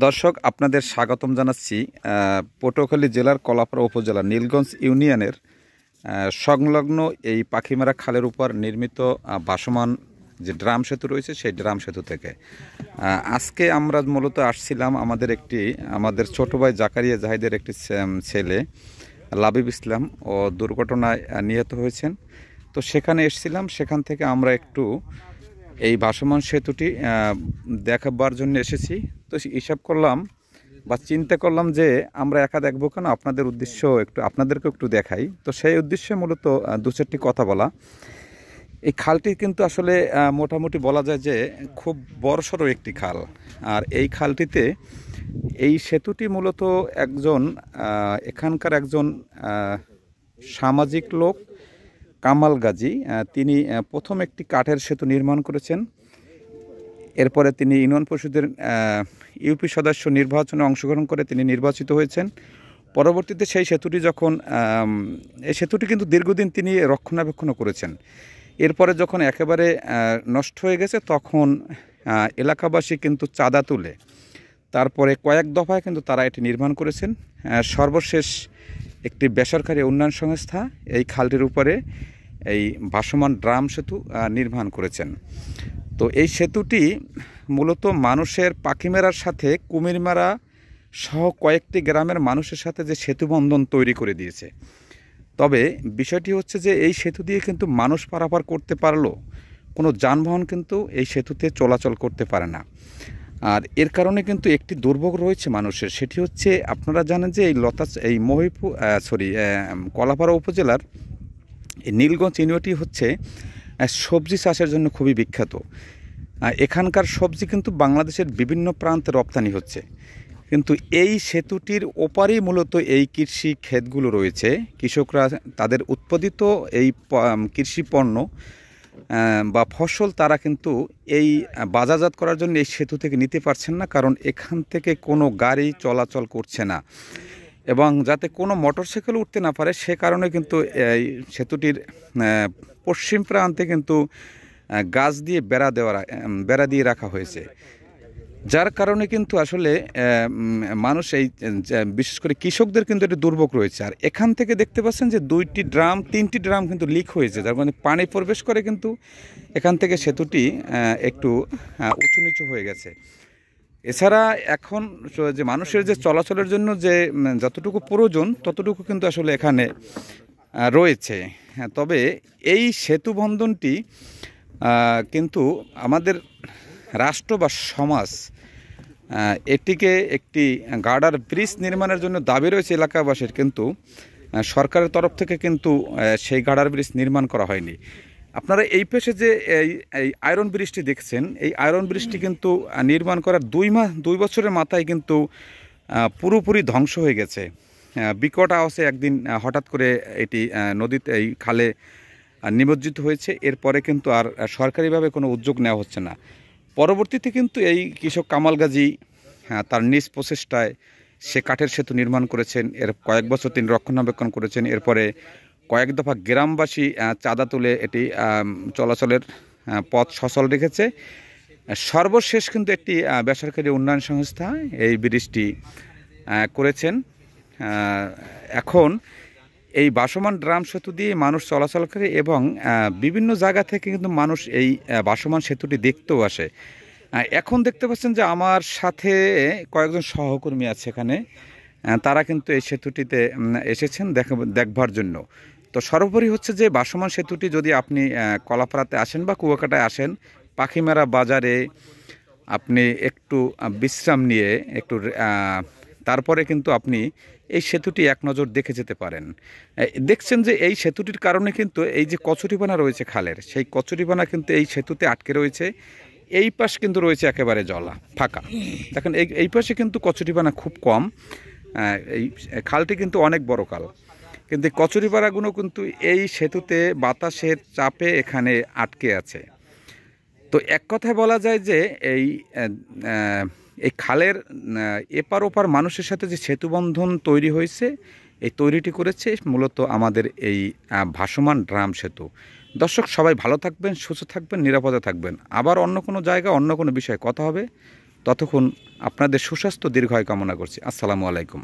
দর্শক আপনাদের স্বাগতম জানাচ্ছি পটুয়াখালী জেলার কলাপাড়া উপজেলার নীলগঞ্জ ইউনিয়নের সংলগ্ন এই পাখিমারা খালের উপর নির্মিত ভাসমান যে ড্রাম সেতু রয়েছে সেই ড্রাম সেতু থেকে আজকে আমরা মূলত আসছিলাম আমাদের ছোট ভাই জাকারিয়া জাহিদের একটি ছেলে লাবিব ইসলাম ও দুর্ঘটনায় নিহত হয়েছেন। তো সেখানে এসেছিলাম, সেখান থেকে আমরা একটু এই ভাসমান সেতুটি দেখাবার জন্য এসেছি। তো হিসাব করলাম বা চিন্তা করলাম যে আমরা একা দেখবো কেন, আপনাদেরকে একটু দেখাই। তো সেই উদ্দেশ্যে মূলত দু চারটি কথা বলা। এই খালটি কিন্তু আসলে মোটামুটি বলা যায় যে খুব বড়সড় একটি খাল। আর এই খালটিতে এই সেতুটি মূলত এখানকার একজন সামাজিক লোক কামাল গাজী, তিনি প্রথম একটি কাঠের সেতু নির্মাণ করেছেন। এরপরে তিনি ইউনিয়ন পরিষদের ইউপি সদস্য নির্বাচনে অংশগ্রহণ করে তিনি নির্বাচিত হয়েছেন। পরবর্তীতে সেই সেতুটি এই সেতুটি কিন্তু দীর্ঘদিন তিনি রক্ষণাবেক্ষণও করেছেন। এরপরে যখন একেবারে নষ্ট হয়ে গেছে তখন এলাকাবাসী কিন্তু চাঁদা তুলে তারপরে কয়েক দফায় কিন্তু তারা এটি নির্মাণ করেছেন। সর্বশেষ একটি বেসরকারি উন্নয়ন সংস্থা এই খালটির উপরে এই ভাসমান ড্রাম সেতু নির্মাণ করেছেন। তো এই সেতুটি মূলত মানুষের পাখিমেরার সাথে কুমিরমারা সহ কয়েকটি গ্রামের মানুষের সাথে যে সেতু বন্ধন তৈরি করে দিয়েছে। তবে বিষয়টি হচ্ছে যে এই সেতু দিয়ে কিন্তু মানুষ পারাপার করতে পারলেও কোনো যানবাহন কিন্তু এই সেতুতে চলাচল করতে পারে না। আর এর কারণে কিন্তু একটি দুর্ভোগ রয়েছে মানুষের, সেটি হচ্ছে আপনারা জানেন যে কলাপাড়া উপজেলার এই নীলগঞ্জ ইউনিয়নটি হচ্ছে সবজি চাষের জন্য খুবই বিখ্যাত। এখানকার সবজি কিন্তু বাংলাদেশের বিভিন্ন প্রান্তে রপ্তানি হচ্ছে, কিন্তু এই সেতুটির ওপারেই মূলত এই কৃষি ক্ষেতগুলো রয়েছে। কৃষকরা তাদের উৎপাদিত এই কৃষি পণ্য বা ফসল তারা কিন্তু এই বাজারজাত করার জন্য এই সেতু থেকে নিতে পারছেন না, কারণ এখান থেকে কোনো গাড়ি চলাচল করছে না এবং যাতে কোনো মোটরসাইকেল উঠতে না পারে সে কারণে কিন্তু এই সেতুটির পশ্চিম প্রান্তে কিন্তু গাছ দিয়ে বেড়া দিয়ে রাখা হয়েছে, যার কারণে কিন্তু আসলে মানুষ বিশেষ করে কৃষকদের কিন্তু একটি দুর্ভোগ রয়েছে। আর এখান থেকে দেখতে পাচ্ছেন যে তিনটি ড্রাম কিন্তু লিক হয়েছে, যার কারণে পানি প্রবেশ করে কিন্তু এখান থেকে সেতুটি একটু উঁচু নিচু হয়ে গেছে। এছাড়া এখন যে মানুষের যে চলাচলের জন্য যে যতটুকু প্রয়োজন ততটুকু কিন্তু আসলে এখানে রয়েছে। তবে এই সেতু বন্ধনটি কিন্তু আমাদের রাষ্ট্র বা সমাজ এটিকে একটি গার্ডার ব্রিজ নির্মাণের জন্য দাবি রয়েছে এলাকাবাসীর, কিন্তু সরকারের তরফ থেকে কিন্তু সেই গার্ডার ব্রিজ নির্মাণ করা হয়নি। আপনারা এই পেশে যে এই আয়রন ব্রিজটি দেখছেন, এই আয়রন ব্রিজটি কিন্তু নির্মাণ করার 2 বছরের মাথায় কিন্তু পুরোপুরি ধ্বংস হয়ে গেছে। বিকট আওয়াজে একদিন হঠাৎ করে এটি নদীতে এই খালে নিমজ্জিত হয়েছে। এরপরে কিন্তু আর সরকারিভাবে কোনো উদ্যোগ নেওয়া হচ্ছে না। পরবর্তীতে কিন্তু এই কৃষক কামাল গাজী তার নিজ প্রচেষ্টায় সে কাঠের সেতু নির্মাণ করেছেন। এর কয়েক বছর তিনি রক্ষণাবেক্ষণ করেছেন। এরপরে কয়েক দফা গ্রামবাসী চাঁদা তুলে এটি চলাচলের পথ সচল রেখেছে। সর্বশেষ কিন্তু একটি বেসরকারি উন্নয়ন সংস্থা এই ব্রিজটি করেছেন। এখন এই ভাসমান ড্রাম সেতু দিয়ে মানুষ চলাচল করে এবং বিভিন্ন জায়গা থেকে কিন্তু মানুষ এই ভাসমান সেতুটি দেখতেও আসে। এখন দেখতে পাচ্ছেন যে আমার সাথে কয়েকজন সহকর্মী আছে এখানে, তারা কিন্তু এই সেতুটিতে এসেছেন দেখবার জন্য। তো সর্বোপরি হচ্ছে যে ভাসমান সেতুটি যদি আপনি কলাপাড়াতে আসেন বা কুয়াকাটায় আসেন, পাখিমেরা বাজারে আপনি একটু বিশ্রাম নিয়ে তারপরে কিন্তু আপনি এই সেতুটি এক নজর দেখে যেতে পারেন। দেখছেন যে এই সেতুটির কারণে কিন্তু এই যে কচুরিপানা রয়েছে খালের, সেই কচুরিপানা কিন্তু এই সেতুতে আটকে রয়েছে। এই পাশ কিন্তু রয়েছে একেবারে ফাঁকা। দেখেন এই পাশে কিন্তু কচুরিপানা খুব কম। এই খালটি কিন্তু অনেক বড় খাল, কিন্তু কচুরিপানাগুলো কিন্তু এই সেতুতে বাতাসের চাপে এখানে আটকে আছে। তো এক কথায় বলা যায় যে এই খালের এপার ওপার মানুষের সাথে যে সেতুবন্ধন তৈরি হয়েছে, এই তৈরিটি করেছে মূলত আমাদের এই ভাসমান ড্রাম সেতু। দর্শক সবাই ভালো থাকবেন, সুস্থ থাকবেন, নিরাপদে থাকবেন। আবার অন্য কোনো জায়গা অন্য কোনো বিষয়ে কথা হবে। ততক্ষণ আপনাদের সুস্বাস্থ্য দীর্ঘায়ু কামনা করছি। আসসালামু আলাইকুম।